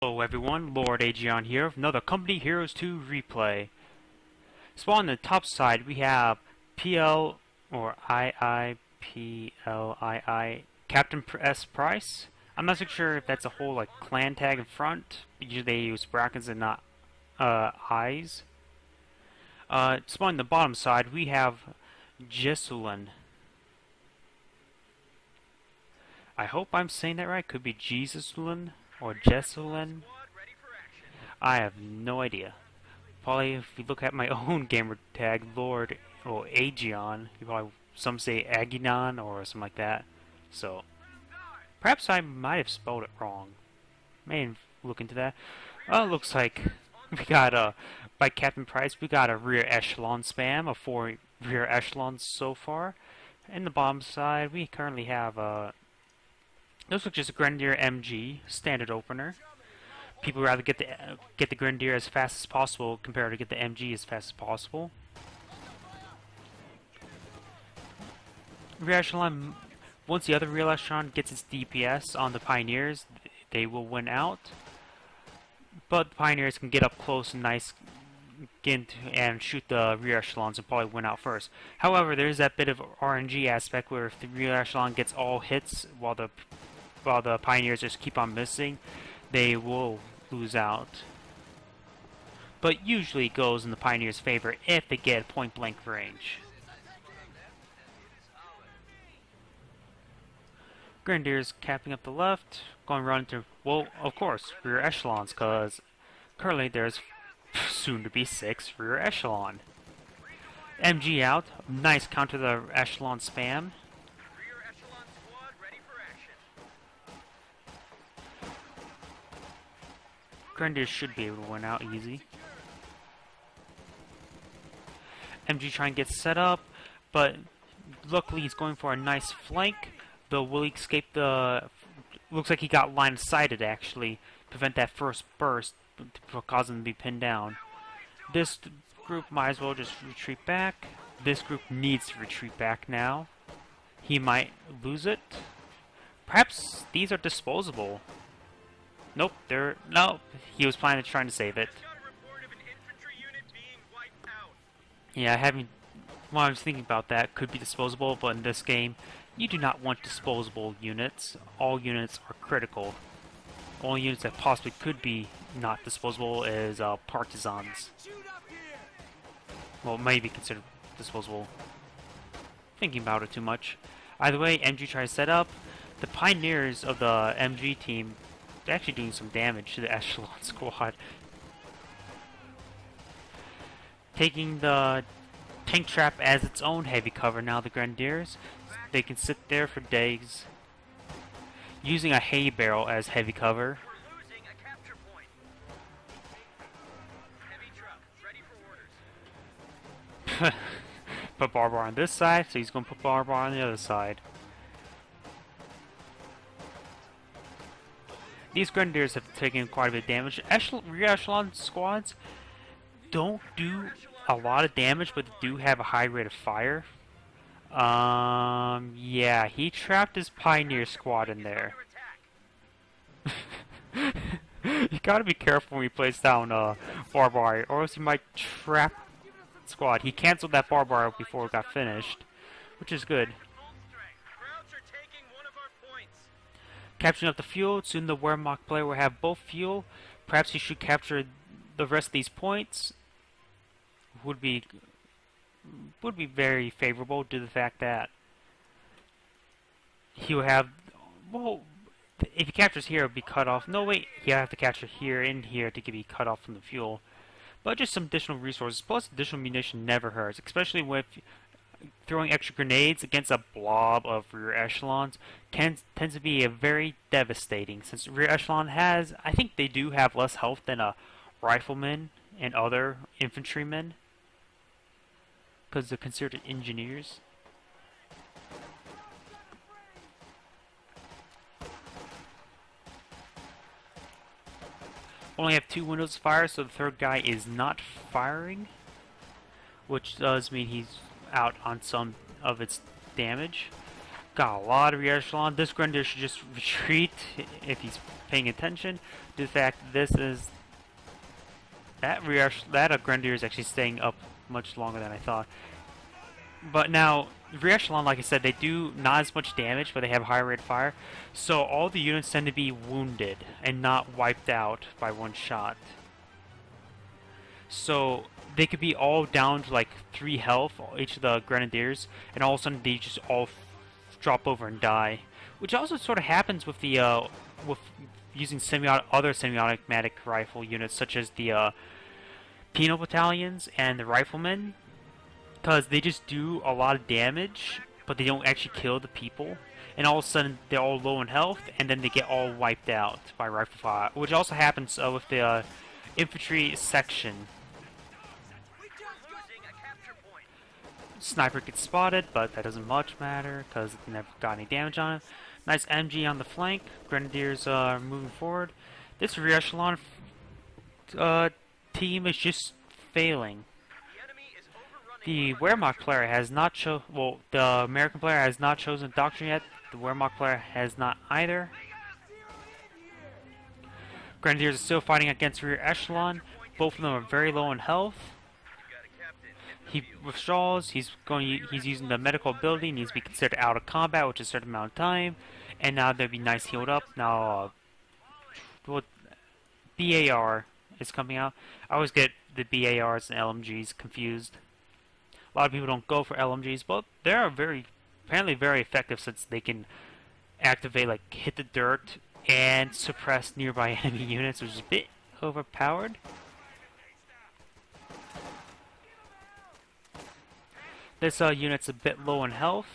Hello everyone, lord.agion here with another Company Heroes 2 replay. So on the top side we have PL or IIPLII Captainsprice. I'm not so sure if that's a whole like clan tag in front. Usually they use brackets and not eyes. So on the bottom side we have Jesulin. I hope I'm saying that right. Could be Jesulin or Jesulin. I have no idea. Probably if you look at my own gamer tag, Lord or Agion, some say Aginon or something like that. So perhaps I might have spelled it wrong. May look into that. Looks like we got by Captain Price we got a rear echelon spam of 4 rear echelons so far. In the bottom side we currently have this looks just a Grenadier MG standard opener. People rather get the Grenadier as fast as possible compared to get the MG as fast as possible. Rear echelon. Once the other rear echelon gets its DPS on the Pioneers, they will win out. But the Pioneers can get up close and and shoot the rear echelons and probably win out first. However, there is that bit of RNG aspect where if the rear echelon gets all hits while the Pioneers just keep on missing, they will lose out. But usually it goes in the Pioneers' favor if they get point blank range. Grenadiers capping up the left, going run to, well, of course, rear echelons, because currently there's soon to be 6 rear echelon. MG out, nice counter the echelon spam. Grenadiers should be able to win out easy. MG trying to get set up, but luckily he's going for a nice flank. Though will he escape the... Looks like he got line-sighted actually. Prevent that first burst, causing him to be pinned down. This group might as well just retreat back. This group needs to retreat back now. He might lose it. Perhaps these are disposable. Nope, no. He was trying to save it. Yeah, while I was thinking about that, could be disposable, but in this game, you do not want disposable units. All units are critical. Only units that possibly could be not disposable is partisans. Well, maybe considered disposable. Thinking about it too much. Either way, MG tries to set up. The Pioneers of the MG team, they're actually doing some damage to the echelon squad. Taking the tank trap as its own heavy cover now, the Grenadiers. They can sit there for days. Using a hay barrel as heavy cover. Put Barbar on this side, so he's going to put Barbar on the other side. These Grenadiers have taken quite a bit of damage. Rear echelon squads don't do a lot of damage, but they do have a high rate of fire. Yeah, he trapped his Pioneer squad in there. You gotta be careful when you place down Barbar, or else you might trap the squad. He cancelled that Barbar before it got finished, which is good. Capturing up the fuel, soon the Wehrmacht player will have both fuel. Perhaps he should capture the rest of these points. Would be very favorable due to the fact that he will have, well, if he captures here, it'll be cut off. No, wait, he'll have to capture here and here to be cut off from the fuel. But just some additional resources, plus additional munition never hurts, especially with throwing extra grenades against a blob of rear echelons tends to be a very devastating, since rear echelon has, I think they do have less health than a rifleman and other infantrymen, because they're considered engineers. Only have 2 windows to fire, so the third guy is not firing, which does mean he's out on some of its damage. Got a lot of rear echelon. This Grenadier should just retreat if he's paying attention to the fact that this is that Grenadier is actually staying up much longer than I thought. But now, rear echelon, like I said, they do not as much damage, but they have higher rate of fire. So all the units tend to be wounded and not wiped out by one shot. So they could be all down to like 3 health, each of the Grenadiers, and all of a sudden they just all drop over and die. Which also sort of happens with the with using other semi-automatic rifle units, such as the penal battalions and the riflemen, because they just do a lot of damage, but they don't actually kill the people. And all of a sudden they're all low in health, and then they get all wiped out by rifle fire, which also happens with the infantry section. Sniper gets spotted, but that doesn't much matter because it never got any damage on it. Nice MG on the flank. Grenadiers are moving forward. This rear echelon team is just failing. The Wehrmacht player has not the American player has not chosen doctrine yet. The Wehrmacht player has not either. Grenadiers are still fighting against rear echelon. Both of them are very low in health. He withdraws. He's using the medical ability. Needs to be considered out of combat, which is a certain amount of time. And now they'll be nice healed up. Now, BAR is coming out. I always get the BARs and LMGs confused. A lot of people don't go for LMGs, but they are apparently very effective since they can activate, like, hit the dirt and suppress nearby enemy units, which is a bit overpowered. This unit's a bit low in health.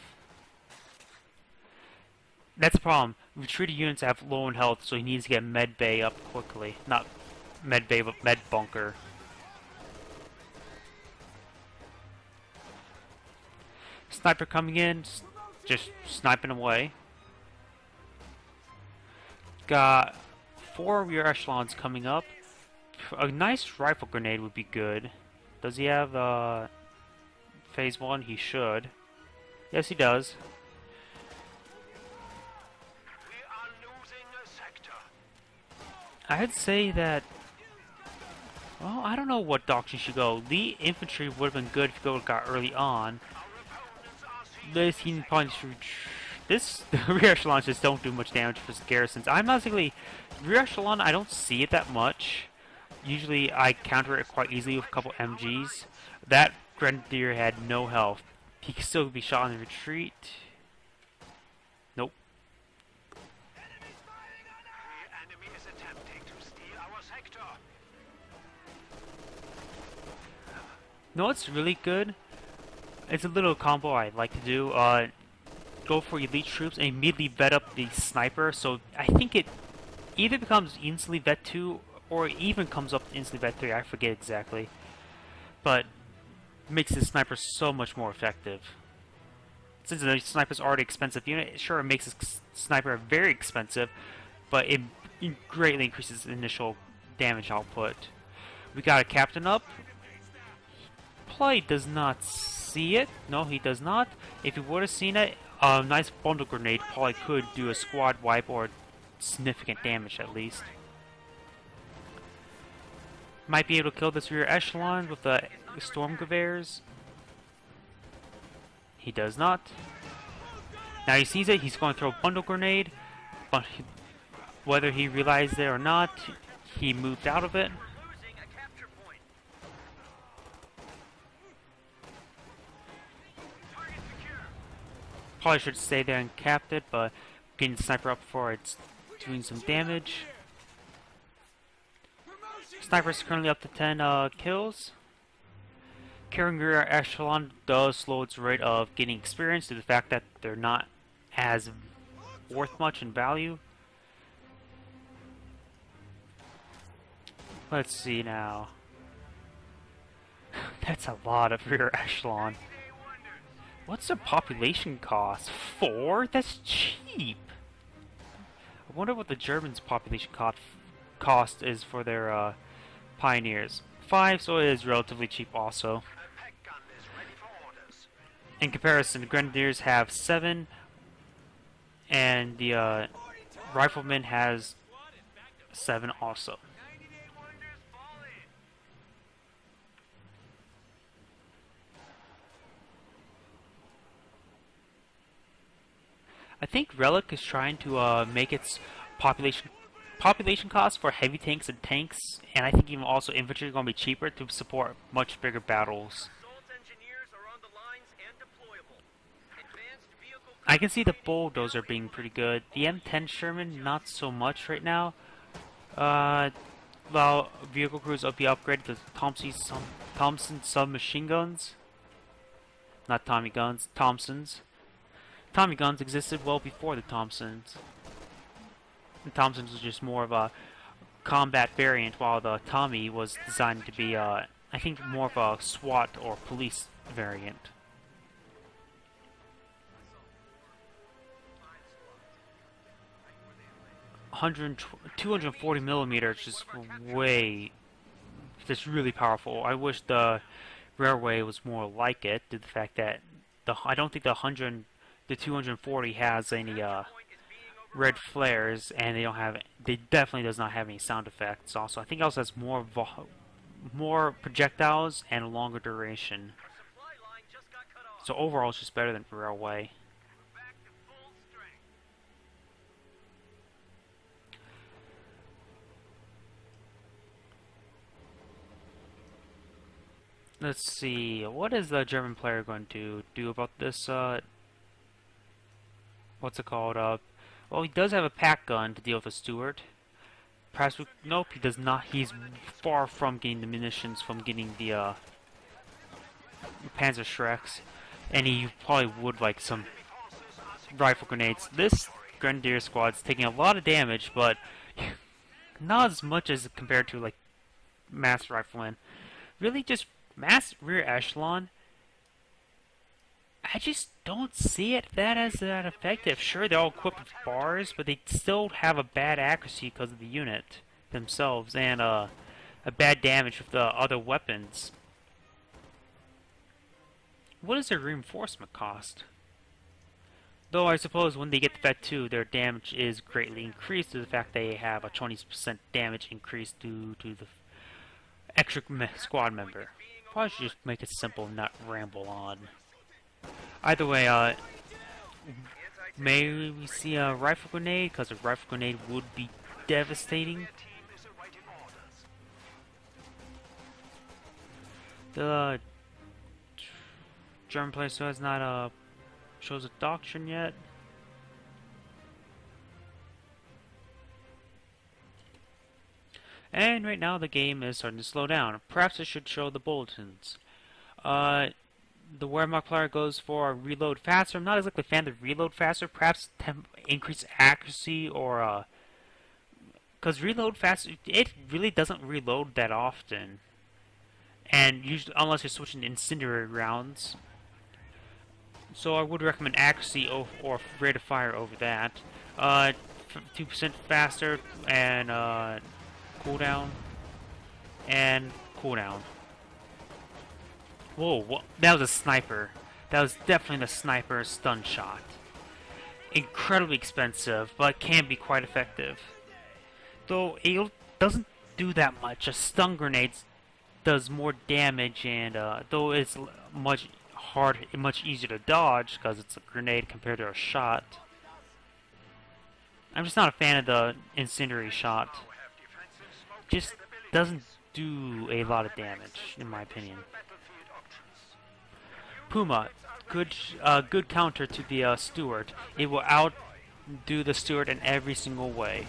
That's the problem. Retreated units have low in health, so he needs to get med bay up quickly. Not med bay, but med bunker. Sniper coming in, just sniping away. Got 4 rear echelons coming up. A nice rifle grenade would be good. Does he have phase 1? He should. Yes, he does. I'd say that, well, I don't know what doctrine should go. Lee infantry would have been good if you got early on. This he probably should. The rear echelons just don't do much damage for garrisons. I'm not thinking rear echelon. I don't see it that much. Usually, I counter it quite easily with a couple MGs. That Grenadier had no health. He could still be shot in the retreat. Nope. No, it's really good. It's a little combo I like to do. Go for elite troops and immediately vet up the sniper. So I think it either becomes instantly vet 2 or even comes up to instantly vet 3. I forget exactly. But makes the sniper so much more effective. Since the sniper's already an expensive unit, sure, it makes the sniper very expensive, but it greatly increases the initial damage output. We got a captain up. Play does not see it. No, he does not. If he would have seen it, a nice bundle grenade probably could do a squad wipe or significant damage at least. Might be able to kill this rear echelon with the storm geweers. He does not. Now he sees it. He's going to throw a bundle grenade, but whether he realized it or not, he moved out of it. Probably should stay there and capped it, but getting the sniper up before it's doing some damage. Sniper's currently up to 10 kills. Carrying rear echelon does slow its rate of getting experience due to the fact that they're not as worth much in value. Let's see now. That's a lot of rear echelon. What's the population cost? 4? That's cheap. I wonder what the Germans' population cost is for their pioneers. 5, so it is relatively cheap also. In comparison, the Grenadiers have 7, and the Rifleman has 7 also. I think Relic is trying to make its population cost for heavy tanks and tanks, and I think even also infantry are going to be cheaper to support much bigger battles. I can see the bulldozer being pretty good. The M10 Sherman, not so much right now. Well, vehicle crews will be upgraded to Thompson submachine guns. Not Tommy guns, Thompsons. Tommy guns existed well before the Thompsons. The Thompsons was just more of a combat variant, while the Tommy was designed to be, I think, more of a SWAT or police variant. 240 millimeters, just really powerful. I wish the railway was more like it, due to the fact that I don't think the 240 has any red flares, and they definitely does not have any sound effects. Also, I think it also has more projectiles and a longer duration. So overall, it's just better than railway. Let's see, what is the German player going to do about this, what's it called, well, he does have a pack gun to deal with a Stuart. Perhaps, nope, he does not, he's far from getting the munitions from getting the, Panzer Shreks, and he probably would like some rifle grenades. This Grenadier squad's taking a lot of damage, but not as much as compared to, like, Mass Riflemen. Really just Mass rear echelon, I just don't see it that effective. Sure, they're all equipped with bars, but they still have a bad accuracy because of the unit themselves, and a bad damage with the other weapons. What does their reinforcement cost? Though I suppose when they get to Vet 2, their damage is greatly increased to the fact they have a 20% damage increase due to the extra squad member. Probably should just make it simple and not ramble on. Either way, may we see a rifle grenade, because a rifle grenade would be devastating. The German player still has not shows a doctrine yet. And right now the game is starting to slow down. Perhaps it should show the bulletins. The Wehrmacht player goes for a reload faster. I'm not exactly a fan of reload faster. Perhaps increase accuracy or because reload faster, it really doesn't reload that often. And usually, unless you're switching to incendiary rounds. So I would recommend accuracy or rate of fire over that. 2% faster and cooldown and cooldown. Whoa, that was a sniper. That was definitely the sniper stun shot. Incredibly expensive, but can be quite effective. Though it doesn't do that much. A stun grenade does more damage, and though it's much easier to dodge because it's a grenade compared to a shot. I'm just not a fan of the incendiary shot. Just doesn't do a lot of damage, in my opinion. Puma, good counter to the Stuart. It will outdo the Stuart in every single way.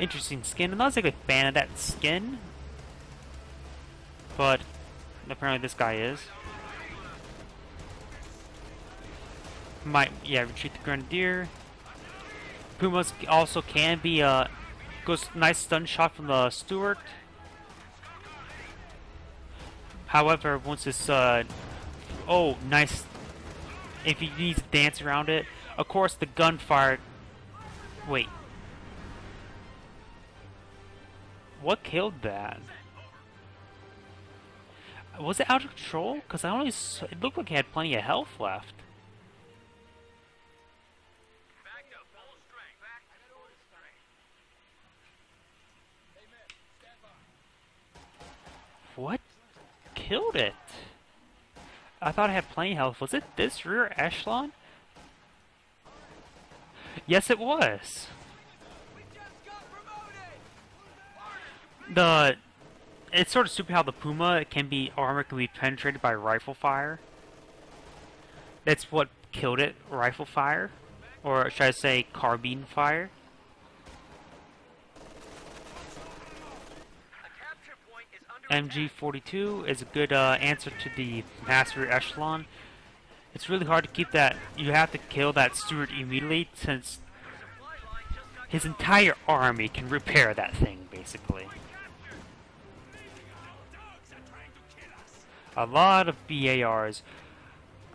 Interesting skin. I'm not exactly a fan of that skin, but apparently this guy is. Retreat the Grenadier. Pumas also can be goes nice stun shot from the Stuart. However, once it's oh, nice. If he needs to dance around it, of course the gunfire. Wait, what killed that? Was it out of control? Because it looked like it had plenty of health left. What killed it? I thought I had plenty of health. Was it this rear echelon? Yes, it was. It's sort of stupid how the Puma armor can be penetrated by rifle fire. That's what killed it, rifle fire. Or should I say carbine fire? MG42 is a good answer to the mass rear echelon. It's really hard to keep that. You have to kill that steward immediately since his entire army can repair that thing, basically. A lot of BARs.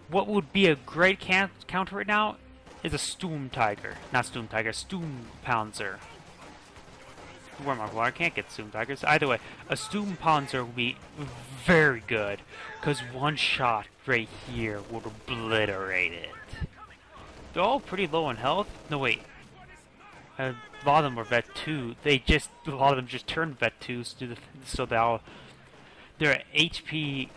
What would be a great counter right now is a Sturm Tiger. Not Sturm Tiger, Sturm Panzer. Wehrmacht, well, I can't get Sturm Tigers. Either way, a Sturm Panzer would be very good, because one shot right here would obliterate it. They're all pretty low on health. No, wait. A lot of them were Vet 2. A lot of them just turned Vet 2s so their HP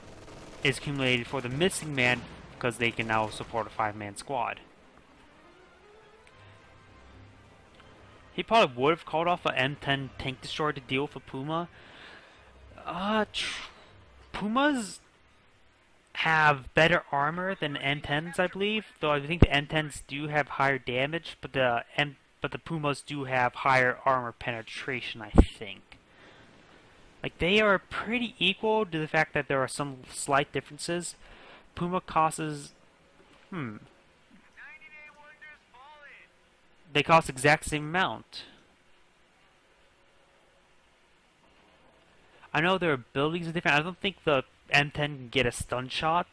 is accumulated for the missing man because they can now support a 5-man squad. He probably would have called off an M10 tank destroyer to deal with a Puma. Pumas have better armor than M10s, I believe. Though I think the M10s do have higher damage, but the Pumas do have higher armor penetration, I think. Like, they are pretty equal to the fact that there are some slight differences. Puma costs... They cost the exact same amount. I know their abilities are different. I don't think the M10 can get a stun shot.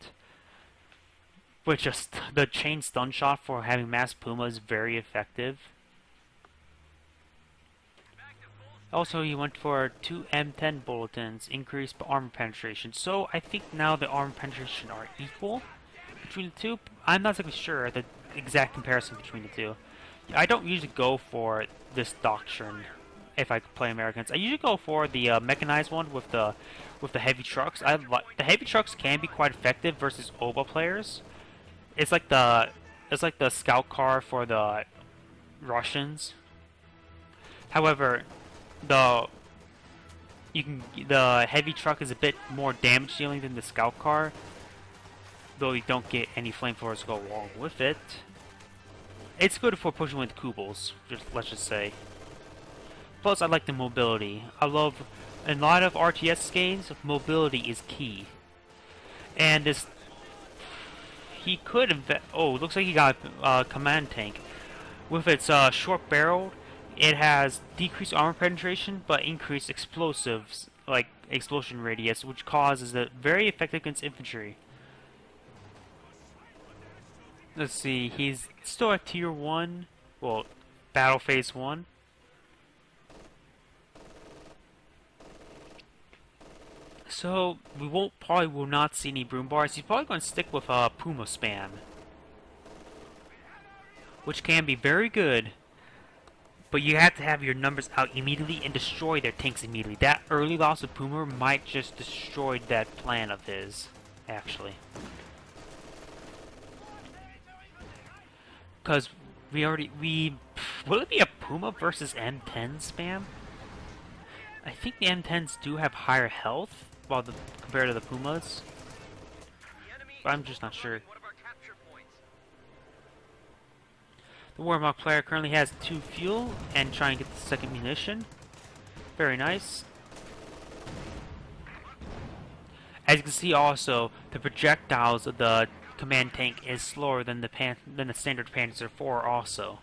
Which the chain stun shot for having mass Puma is very effective. Also, he went for 2 M10 bulletins, increased armor penetration. So, I think now the armor penetration are equal between the two. I'm not exactly sure the exact comparison between the two. I don't usually go for this doctrine if I play Americans. I usually go for the mechanized one with the heavy trucks. The heavy trucks can be quite effective versus OBA players. It's like the scout car for the Russians. However, the heavy truck is a bit more damage dealing than the scout car, though you don't get any flamethrowers to go along with it. It's good for pushing with Kubels, let's just say. Plus, I like the mobility. In a lot of RTS games, mobility is key. And he could invest. Oh, looks like he got a command tank. With its short barrel, it has decreased armor penetration, but increased explosives, like explosion radius, which causes it very effective against infantry. Let's see, he's still at tier 1, well, battle phase 1. So, we probably will not see any broom bars. He's probably going to stick with Puma spam, which can be very good, but you have to have your numbers out immediately and destroy their tanks immediately. That early loss of Puma might just destroy that plan of his, actually. Because will it be a Puma versus M10 spam? I think the M10s do have higher health compared to the Pumas, but I'm just not sure. The Wehrmacht player currently has 2 fuel and trying to get the second munition. Very nice. As you can see, also the projectiles of the command tank is slower than the standard Panzer IV also.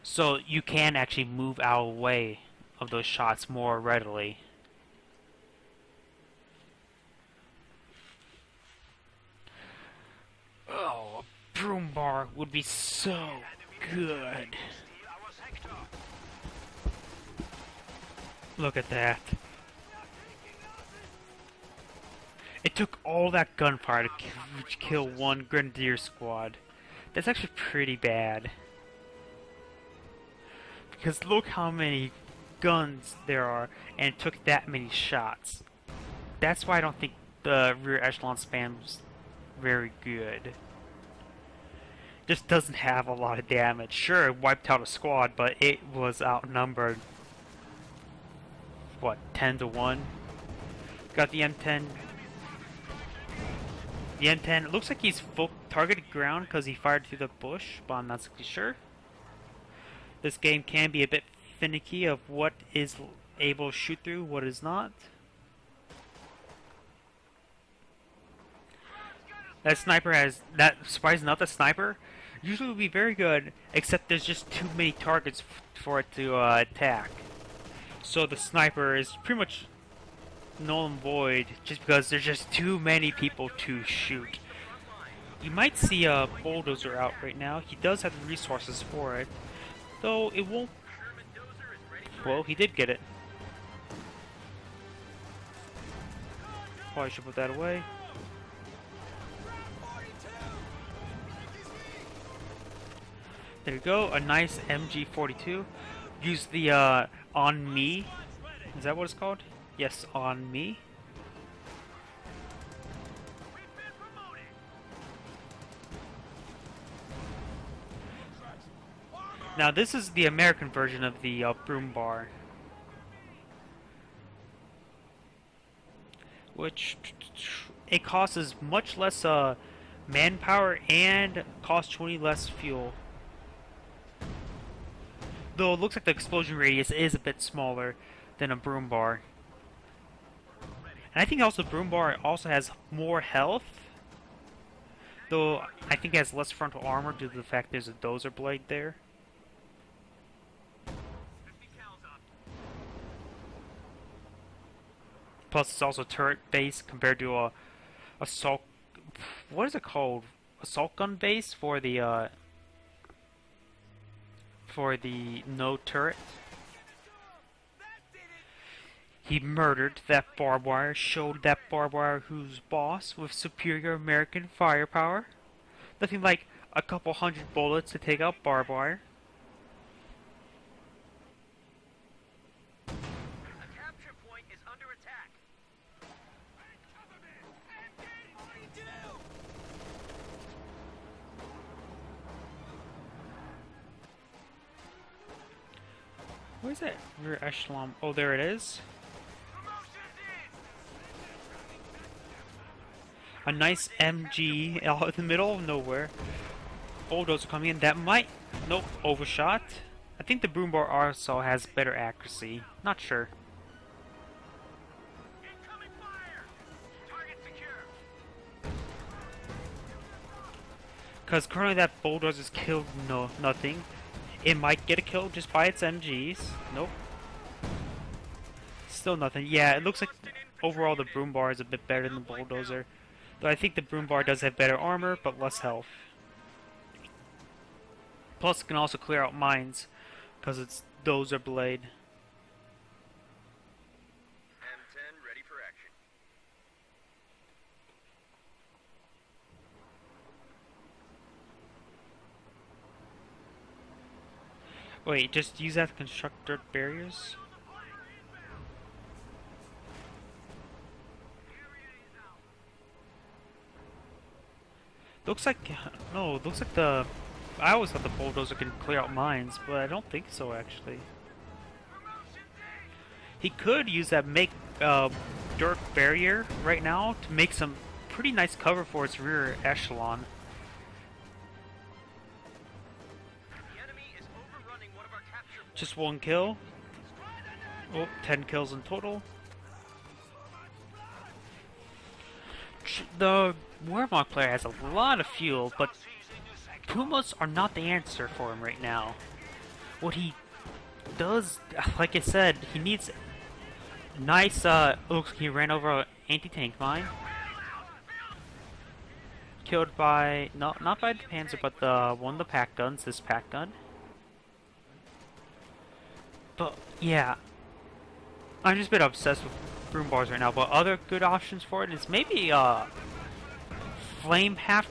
So you can actually move out of the way of those shots more readily. Oh, a broom bar would be so good. Look at that. It took all that gunfire to kill one Grenadier squad. That's actually pretty bad. Because look how many guns there are, and it took that many shots. that's why I don't think the rear echelon spam's very good. Just doesn't have a lot of damage. Sure, it wiped out a squad, but it was outnumbered. What, 10-1? Got the M10. The M10, it looks like he's full targeted ground because he fired through the bush, but I'm not exactly sure. This game can be a bit finicky of what is able to shoot through, what is not. That sniper has, that surprisingly enough, that sniper usually would be very good, except there's just too many targets for it to attack. So the sniper is pretty much null and void just because there's just too many people to shoot. You might see a bulldozer out right now. He does have the resources for it, though it won't. Well, he did get it. Probably should put that away. There you go, a nice MG42. Use the on me. Is that what it's called? Yes, on me. Now this is the American version of the broom bar, which it costs much less manpower and costs 20 less fuel. Though it looks like the explosion radius is a bit smaller than a broom bar. And I think also broom bar also has more health. Though I think it has less frontal armor due to the fact there's a dozer blade there. Plus it's also turret base compared to a assault, what is it called? Assault gun base for the no turret. He murdered that barbed wire, showed that barbed wire who's boss with superior American firepower. Nothing like a couple hundred bullets to take out barbed wire. The capture point is under attack. Where's that rear echelon? Oh, there it is. A nice MG out in the middle of nowhere. Bulldozer coming in. That might... Nope, overshot. I think the broom bar also has better accuracy. Not sure. Incoming fire. Target secure. Because currently that bulldozer's killed nothing. It might get a kill just by its MGs. Nope. Still nothing. Yeah, it looks like overall the broom bar is a bit better than the bulldozer. Though I think the broom bar does have better armor, but less health. Plus it can also clear out mines, because it's dozer blade. M10 ready for action. Wait, just use that to construct dirt barriers? Looks like... No, it looks like the... I always thought the bulldozer can clear out mines, but I don't think so, actually. He could use that make dirt barrier right now to make some pretty nice cover for its rear echelon. The enemy is overrunning one of our capture points. Just one kill. Oh, 10 kills in total. The Wehrmacht player has a lot of fuel, but Pumas are not the answer for him right now. What he does, like I said, he needs nice, looks like he ran over an anti-tank mine. Killed by, no, not by the Panzer, but the one of the pack guns, this pack gun. But, yeah. I'm just a bit obsessed with broom bars right now, but other good options for it is maybe, flame half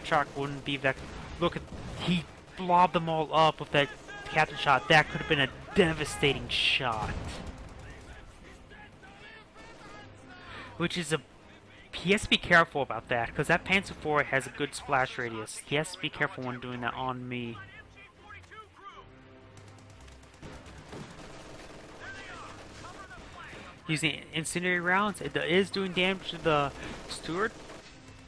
track wouldn't be that. Look at, he blobbed them all up with that captain shot. That could have been a devastating shot. which is a... He has to be careful about that, because that Panzer IV has a good splash radius. He has to be careful when doing that on me. Using incendiary rounds, it is doing damage to the Steward,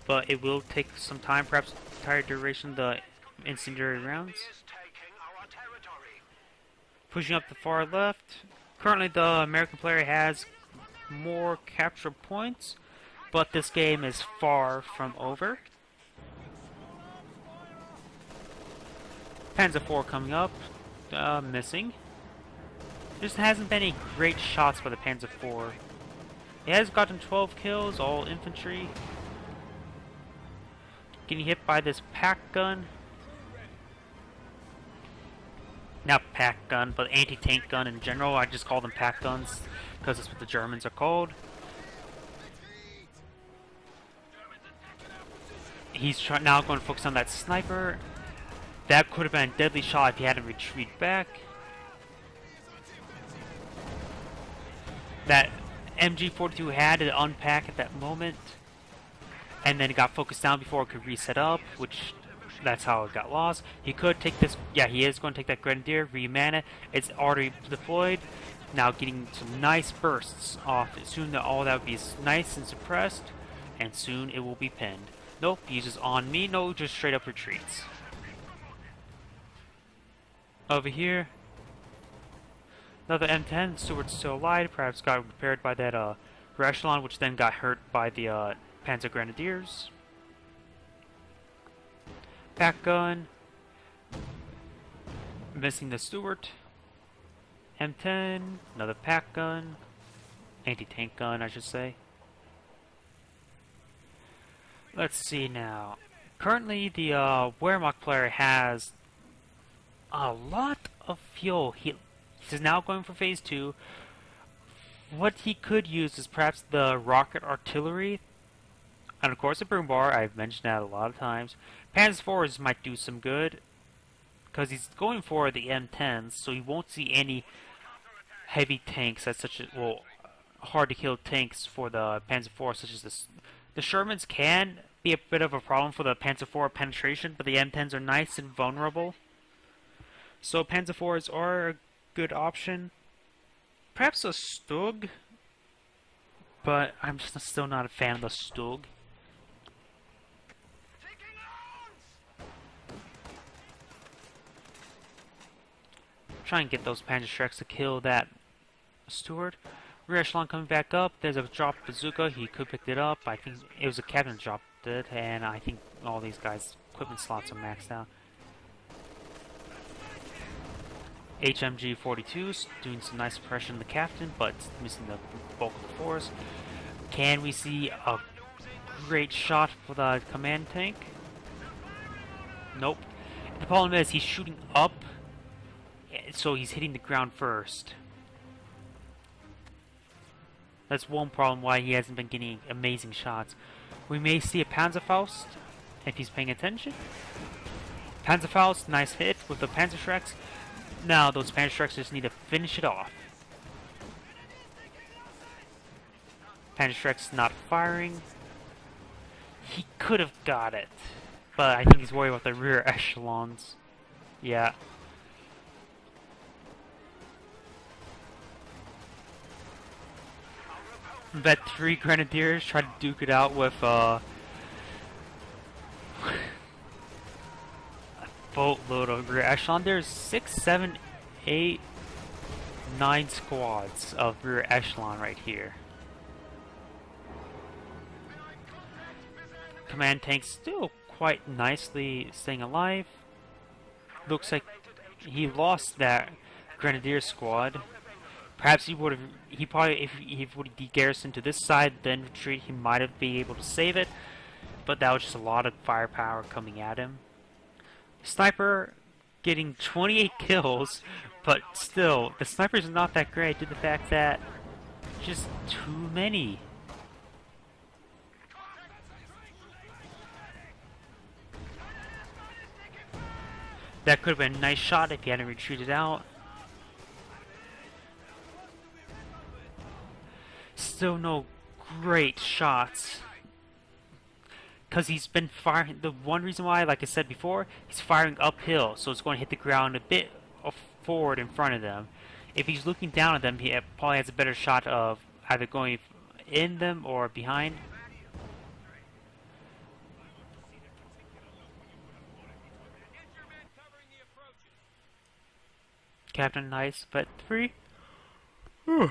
but it will take some time, perhaps entire duration of the incendiary rounds. Pushing up the far left. Currently the American player has more capture points, but this game is far from over. Panzer IV coming up, missing. Just hasn't been any great shots by the Panzer IV. It has gotten 12 kills, all infantry. Getting hit by this pack gun. Not pack gun, but anti-tank gun in general. I just call them pack guns because that's what the Germans are called. He's now going to focus on that sniper. That could have been a deadly shot if he hadn't retreated back. That MG42 had to unpack at that moment, and then it got focused down before it could reset up, which that's how it got lost. He could take this, yeah, he is going to take that Grenadier, reman it. It's already deployed. Now getting some nice bursts off. Soon all that would be nice and suppressed, and soon it will be pinned. Nope, he uses on me. No, just straight up retreats. Over here, another M10. Steward's still alive. Perhaps got repaired by that rear echelon, which then got hurt by the Panzer Grenadiers. Pack gun. Missing the Steward. M10. Another pack gun. Anti-tank gun, I should say. Let's see now. Currently, the Wehrmacht player has a lot of fuel. He's now going for phase 2. What he could use is perhaps the rocket artillery. And of course the boom bar. I've mentioned that a lot of times. Panzer IVs might do some good, because he's going for the M10s, so he won't see any heavy tanks as such as, well, hard to kill tanks for the Panzer IV, such as this. The Shermans can be a bit of a problem for the Panzer IV penetration, but the M10s are nice and vulnerable. So Panzer IVs are a good option. Perhaps a Stug, but I'm just still not a fan of the Stug. Try and get those Panzer Shreks to kill that Steward. Rear echelon coming back up. There's a dropped bazooka. He could pick it up. I think it was a captain that dropped it, and I think all these guys' equipment slots are maxed out. HMG 42's doing some nice suppression of the captain, but missing the bulk of the force. Can we see a great shot for the command tank? Nope. The problem is he's shooting up, so he's hitting the ground first. That's one problem why he hasn't been getting amazing shots. We may see a Panzerfaust if he's paying attention. Panzerfaust, nice hit with the Panzer Shreks. Now those Panzer Shreks just need to finish it off. Panzer Shreks not firing. He could have got it, but I think he's worried about the rear echelons. Yeah. Bet 3 Grenadiers try to duke it out with a boatload of rear echelon. There's 6, 7, 8, 9 squads of rear echelon right here. Command tank's still quite nicely staying alive. Looks like he lost that Grenadier squad. Perhaps he would have, if he would have de-garrisoned to this side, then retreat, he might have been able to save it. But that was just a lot of firepower coming at him. Sniper getting 28 kills, but still, the snipers are not that great due to the fact that just too many. That could have been a nice shot if he hadn't retreated out. Still no great shots. Because he's been firing, the one reason why, like I said before, he's firing uphill, so it's going to hit the ground a bit forward in front of them. If he's looking down at them, he probably has a better shot of either going in them or behind. Captain Nice, but 3. Sorry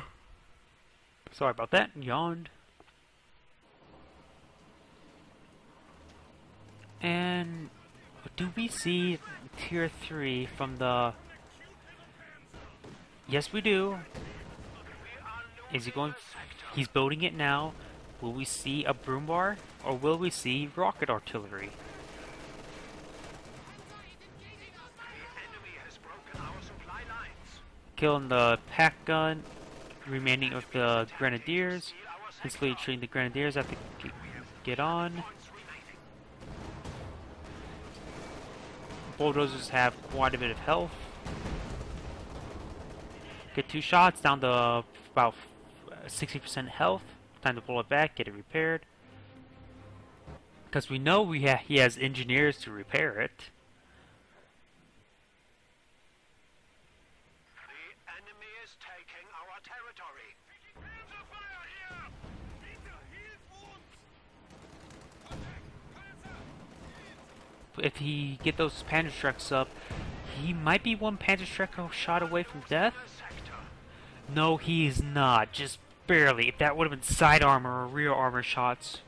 about that, yawned. And do we see tier 3 from the... Yes, we do. Is he going... He's building it now. Will we see a broom bar? Or will we see rocket artillery? Killing the pack gun. Remaining of the grenadiers. Instantly treating the grenadiers have to get on. Bulldozers have quite a bit of health. Get 2 shots down to about 60% health. Time to pull it back, get it repaired. Because we know he has engineers to repair it. The enemy is taking our territory. If he get those Panzerschrecks up, he might be one Panzerschreck shot away from death. No, he is not. Just barely. If that would have been side armor or rear armor shots,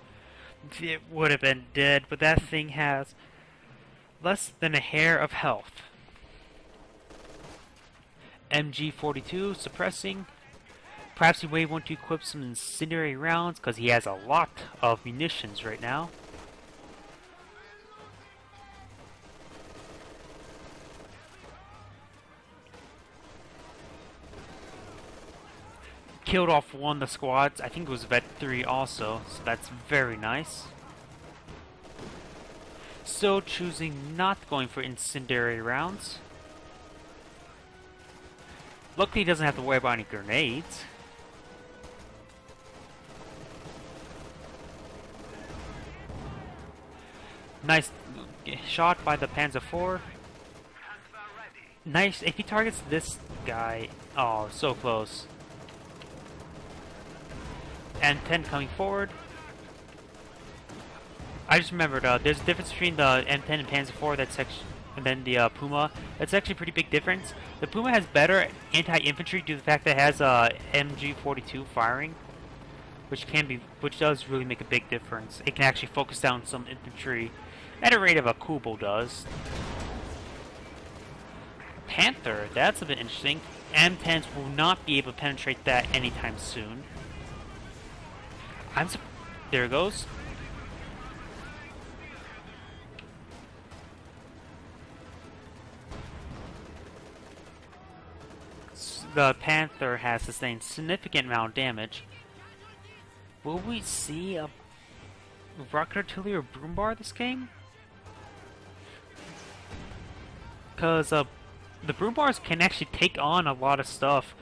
it would have been dead. But that thing has less than a hair of health. MG42 suppressing. Perhaps he may want to equip some incendiary rounds because he has a lot of munitions right now. Killed off one of the squads. I think it was Vet 3 also, so that's very nice. Still choosing not going for incendiary rounds. Luckily he doesn't have to worry about any grenades. Nice shot by the Panzer IV. Nice, if he targets this guy, oh, so close. M10 coming forward. I just remembered, there's a difference between the M10 and Panzer IV and then the Puma. That's actually a pretty big difference. The Puma has better anti-infantry due to the fact that it has MG42 firing, which does really make a big difference. It can actually focus down some infantry at a rate of a Kubo does. Panther, that's a bit interesting. M10s will not be able to penetrate that anytime soon. There it goes. The Panther has sustained significant amount of damage. Will we see a rocket artillery or broom bar this game? Because the broom bars can actually take on a lot of stuff.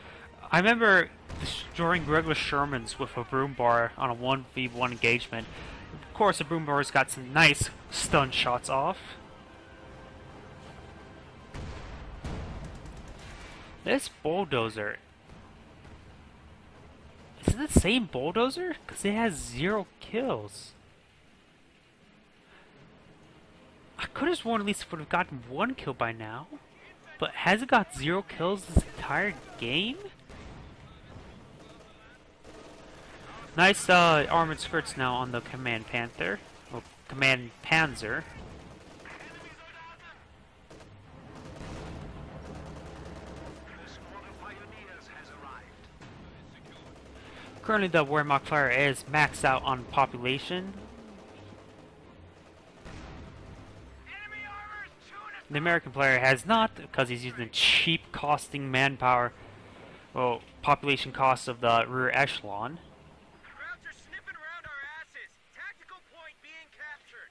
I remember destroying regular Shermans with a broom bar on a 1v1 engagement. Of course, the broom bar's got some nice stun shots off. This bulldozer. Is it the same bulldozer? Because it has 0 kills. I could have sworn at least it would have gotten 1 kill by now. But has it got 0 kills this entire game? Nice armored skirts now on the Command Panther. Or Command Panzer. Currently the Wehrmacht player is maxed out on population. The American player has not, because he's using cheap costing manpower, well, population costs of the rear echelon. Krauts are sniffing around our asses. Tactical point being captured.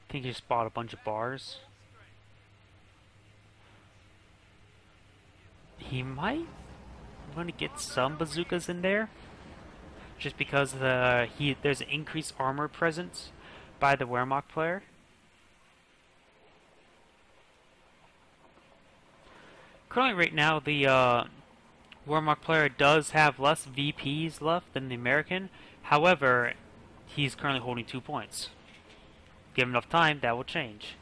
I think he just bought a bunch of bars. he might want to get some bazookas in there, just because there's an increased armor presence by the Wehrmacht player. Currently, right now, the Wehrmacht player does have less VPs left than the American. However, he's currently holding 2 points. Given enough time, that will change.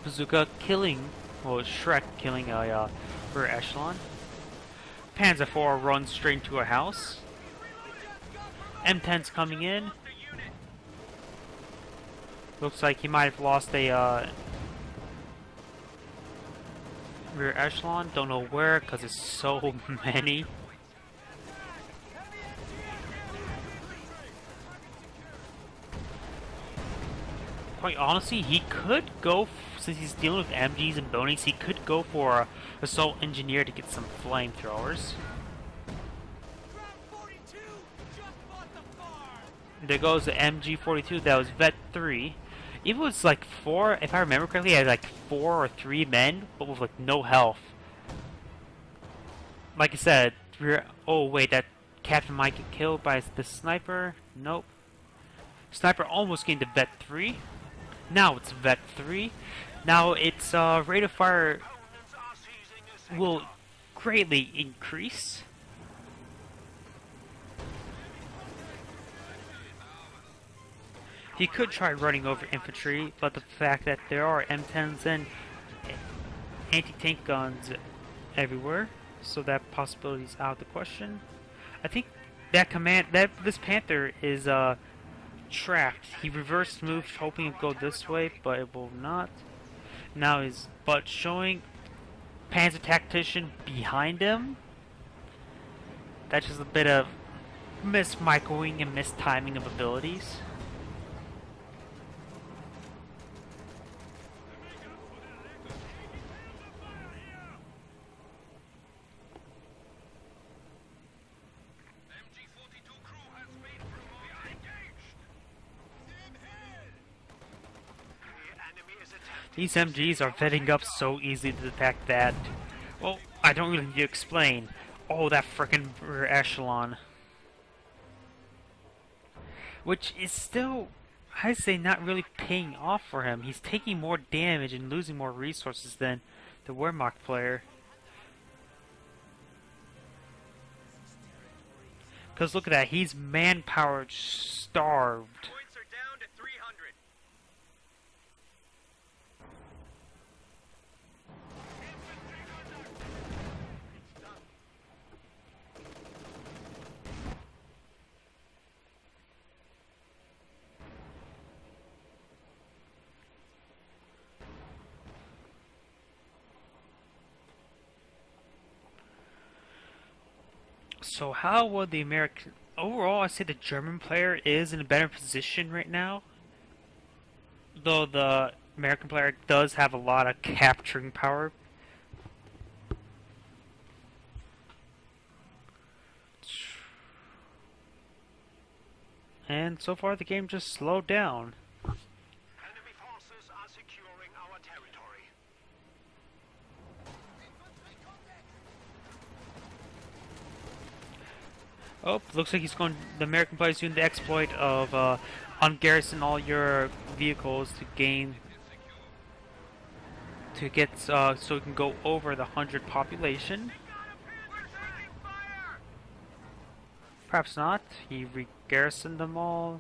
Bazooka killing, well, Shrek killing a rear echelon. Panzer IV runs straight into a house. M10's coming in. Looks like he might have lost a rear echelon. Don't know where, because there's so many. Quite honestly, he could go, since he's dealing with MGs and bonings, he could go for a assault engineer to get some flamethrowers. There goes the MG42. That was Vet 3. It was like 4, if I remember correctly, he had like 4 or 3 men, but with like no health. Like I said, oh wait, that captain might get killed by the sniper. Nope. Sniper almost came to Vet 3. Now it's Vet 3. Now its rate of fire will greatly increase. He could try running over infantry, but the fact that there are M10s and anti-tank guns everywhere, so that possibility is out of the question. I think this Panther is trapped. He reverse moved, hoping it would go this way, but it will not. Now his butt showing. Panzer Tactician behind him. That's just a bit of mis-microwing and mis-timing of abilities. These MGs are vetting up so easily to the fact that, well, I don't really need to explain. Oh, that frickin' rear echelon. Which is still, I'd say, not really paying off for him. He's taking more damage and losing more resources than the Wehrmacht player. Because look at that, he's manpower starved. Points are down to 300. So how would the American... Overall, I say the German player is in a better position right now. Though the American player does have a lot of capturing power. And so far the game just slowed down. Enemy forces are securing our territory. Oh, looks like he's going. The American player's doing the exploit of ungarrison all your vehicles to get so we can go over the 100 population. Perhaps not. He re-garrisoned them all.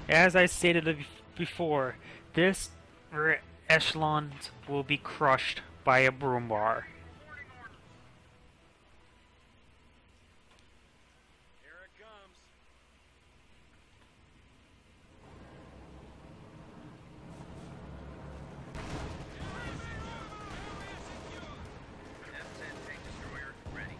As I stated before, this echelon will be crushed by a broom bar. Here it comes. F-10 tank destroyer ready.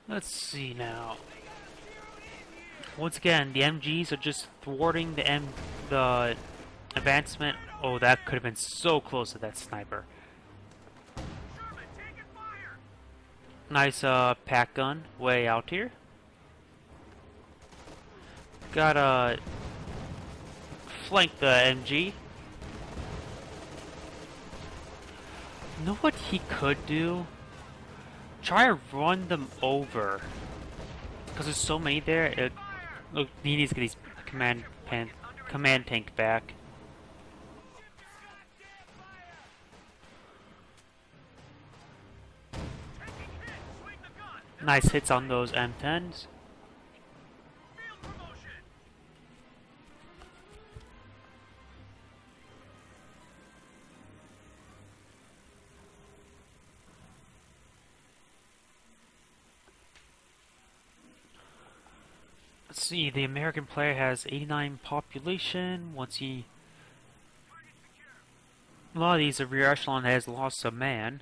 Let's see now. Once again, the MGs are just thwarting the advancement. Oh, that could have been so close to that sniper. Nice pack gun way out here. Gotta flank the MG. You know what he could do? Try to run them over. Because there's so many there. Look, he needs to get his command tank back. Nice hits on those M10s. Let's see, the American player has 89 population. Once he... A lot of these, the rear echelon has lost a man.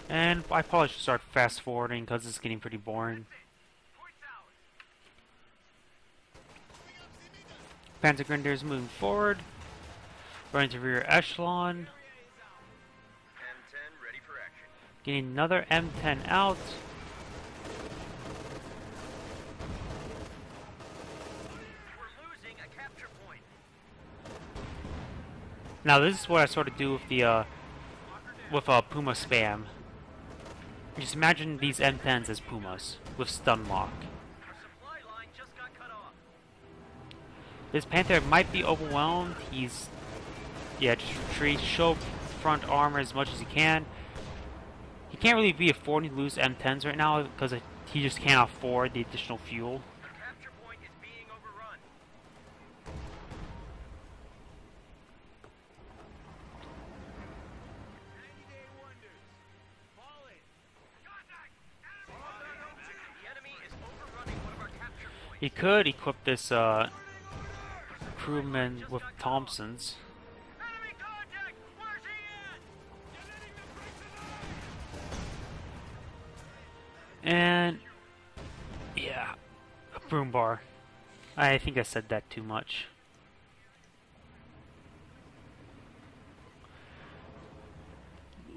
And I probably should start fast forwarding because it's getting pretty boring. Panzer Grenadiers moving forward. Running to rear echelon. M10 ready for action. Getting another M10 out. We're losing a capture point. Now this is what I sort of do with the Puma spam. Just imagine these M10s as Pumas with stun lock. Our supply line just got cut off. This Panther might be overwhelmed. He's just retreat, show front armor as much as he can. He can't really be affording to lose M10s right now because he just can't afford the additional fuel. The capture point is being overrun. The enemy is overrunning one of our capture points. He could equip this crewman with Thompsons. Enemy contact! Where's he at? And yeah, a boom bar. I think I said that too much.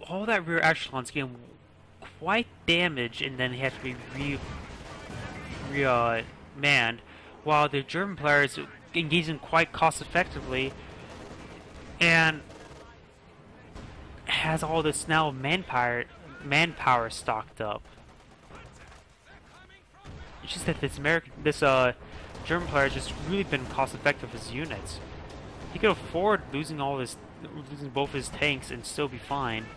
All that rear echelon's getting quite damaged, and then they have to be manned, while the German players engaging quite cost effectively and has all this now manpower stocked up. It's just that this German player has just really been cost effective with his units. He could afford losing both his tanks and still be fine.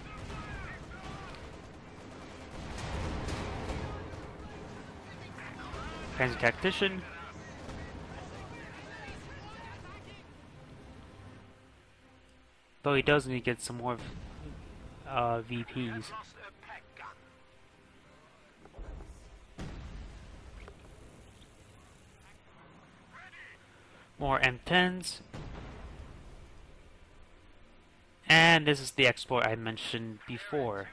Panzer Tactician. Though he does need to get some more VPs. More M10s. And this is the exploit I mentioned before.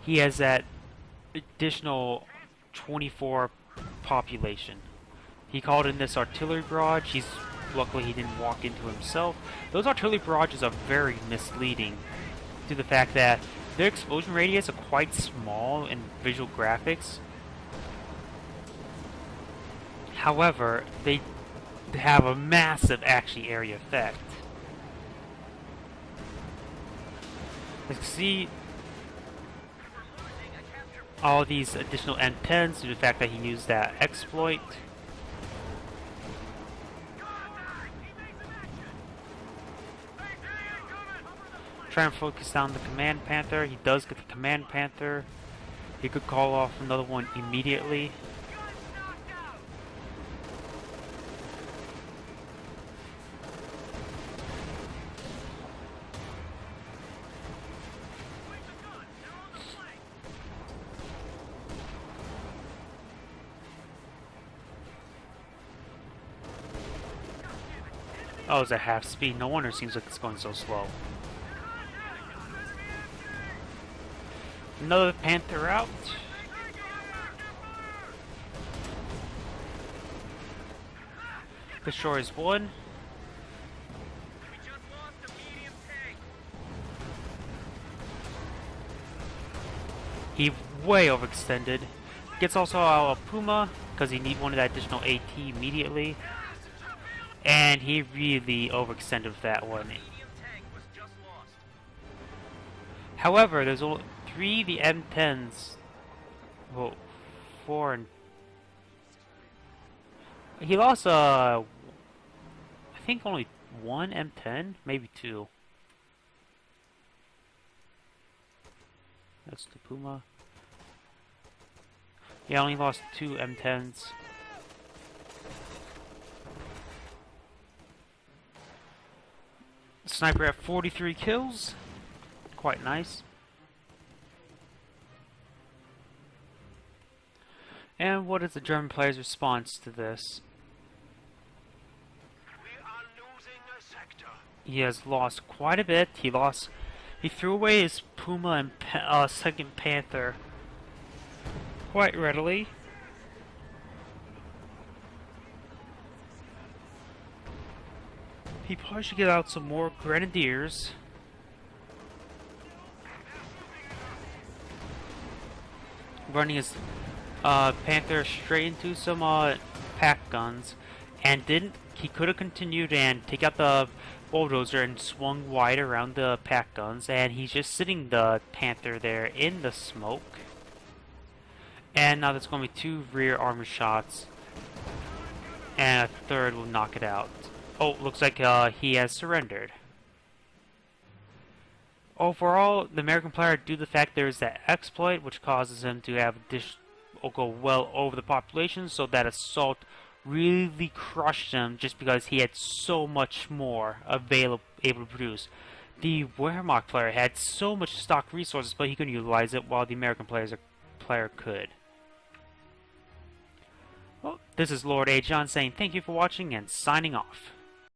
He has that additional 24 population. He called in this artillery barrage. Luckily he didn't walk into himself. Those artillery barrages are very misleading due to the fact that their explosion radius are quite small in visual graphics. However, they have a massive actually area effect. As you can see, all these additional M10s due to the fact that he used that exploit. Try and focus down the Command Panther. He does get the Command Panther. He could call off another one immediately. Oh, it's at half speed. No wonder it seems like it's going so slow. Another Panther out. Destroys one. We just lost a medium tank. He way overextended. Gets also out a Puma because he need one of that additional AT immediately. And he really overextended with that one. Medium tank was just lost. However, there's only 3 the M10s. Well, 4 and... He lost, I think only 1 M10? Maybe 2. That's the Puma. Yeah, only lost 2 M10s. Sniper at 43 kills. Quite nice. And what is the German player's response to this? We are losing a sector. He has lost quite a bit. He threw away his Puma and second Panther quite readily. He probably should get out some more Grenadiers. Running his Panther straight into some pack guns, and he could have continued and take out the bulldozer and swung wide around the pack guns, and he's just sitting the Panther there in the smoke. And now there's going to be 2 rear armor shots, and a third will knock it out. Oh, looks like he has surrendered. Overall, the American player, due to the fact there is that exploit, which causes him to have go well over the population, so that assault really crushed him just because he had so much more able to produce. The Wehrmacht player had so much stock resources, but he couldn't utilize it, while the American player could. Well, this is Lord.agion saying thank you for watching and signing off.